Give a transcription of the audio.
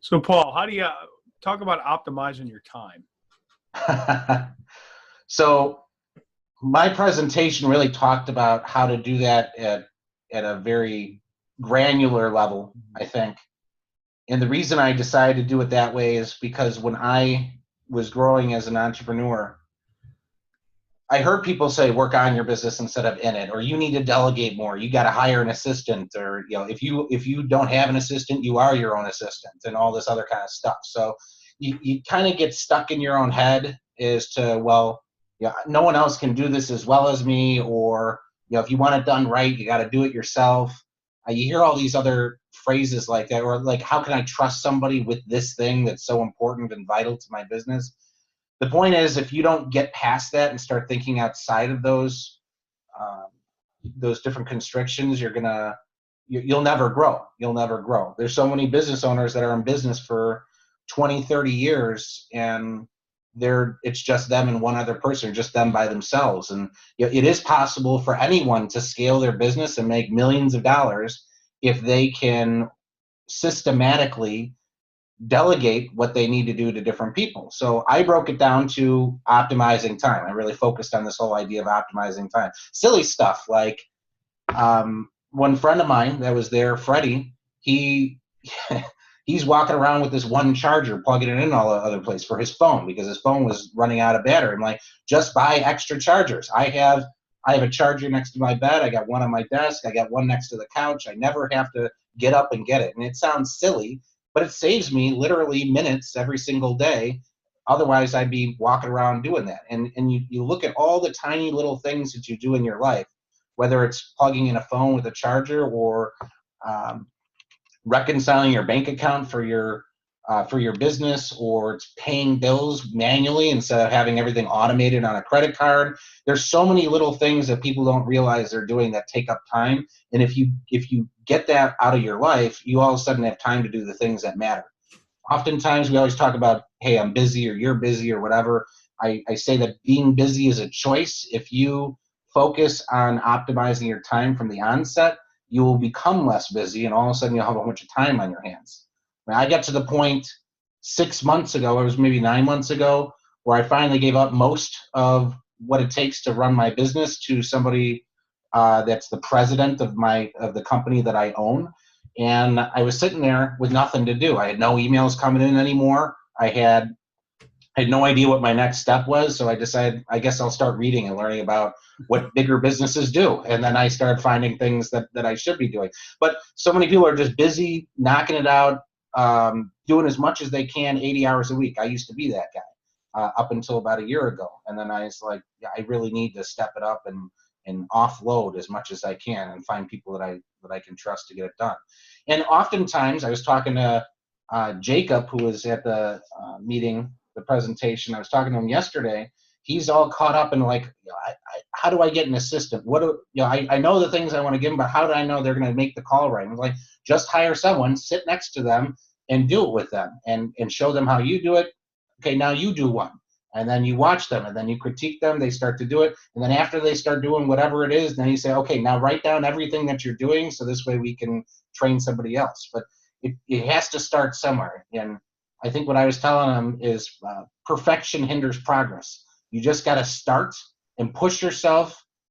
So, Paul, how do you talk about optimizing your time? So my presentation really talked about how to do that at a very granular level, I think. And the reason I decided to do it that way is because when I was growing as an entrepreneur, I heard people say work on your business instead of in it, or you need to delegate more. You got to hire an assistant, or if you don't have an assistant, you are your own assistant, and all this other kind of stuff. So you kind of get stuck in your own head as to, well, yeah, no one else can do this as well as me, or if you want it done right, you got to do it yourself. You hear all these other phrases like that, or like, how can I trust somebody with this thing that's so important and vital to my business? The point is, if you don't get past that and start thinking outside of um, those different constrictions, you'll never grow. You'll never grow. There's so many business owners that are in business for 20, 30 years, and it's just them and one other person, just them by themselves. And it is possible for anyone to scale their business and make millions of dollars if they can systematically delegate what they need to do to different people. So I broke it down to optimizing time. I really focused on this whole idea of optimizing time. Silly stuff like one friend of mine that was there, Freddie, he he's walking around with this one charger, plugging it in all the other place for his phone because his phone was running out of battery. I'm like, just buy extra chargers. I have a charger next to my bed. I got one on my desk. I got one next to the couch. I never have to get up and get it. And it sounds silly, but it saves me literally minutes every single day. Otherwise, I'd be walking around doing that. And you look at all the tiny little things that you do in your life, whether it's plugging in a phone with a charger or um, reconciling your bank account for your business, or it's paying bills manually instead of having everything automated on a credit card. There's so many little things that people don't realize they're doing that take up time. And if you get that out of your life, you all of a sudden have time to do the things that matter. Oftentimes we always talk about, hey, I'm busy, or you're busy, or whatever. I say that being busy is a choice. If you focus on optimizing your time from the onset, you will become less busy, and all of a sudden you'll have a bunch of time on your hands. I got to the point 6 months ago, or it was maybe 9 months ago, where I finally gave up most of what it takes to run my business to somebody that's the president of the company that I own. And I was sitting there with nothing to do. I had no emails coming in anymore. I had no idea what my next step was. So I decided, I guess I'll start reading and learning about what bigger businesses do. And then I started finding things that I should be doing. But so many people are just busy knocking it out, doing as much as they can, 80 hours a week. I used to be that guy up until about a year ago. And then I was like, yeah, I really need to step it up and offload as much as I can and find people that I can trust to get it done. And oftentimes I was talking to Jacob, who was at the meeting, the presentation. I was talking to him yesterday. He's all caught up in like, how do I get an assistant? I know the things I want to give them, but how do I know they're going to make the call right? And like, just hire someone, sit next to them, and do it with them, and show them how you do it. Okay, now you do one, and then you watch them, and then you critique them. They start to do it, and then after they start doing whatever it is, then you say, okay, now write down everything that you're doing, so this way we can train somebody else. But it has to start somewhere. And I think what I was telling them is perfection hinders progress. You just got to start and push yourself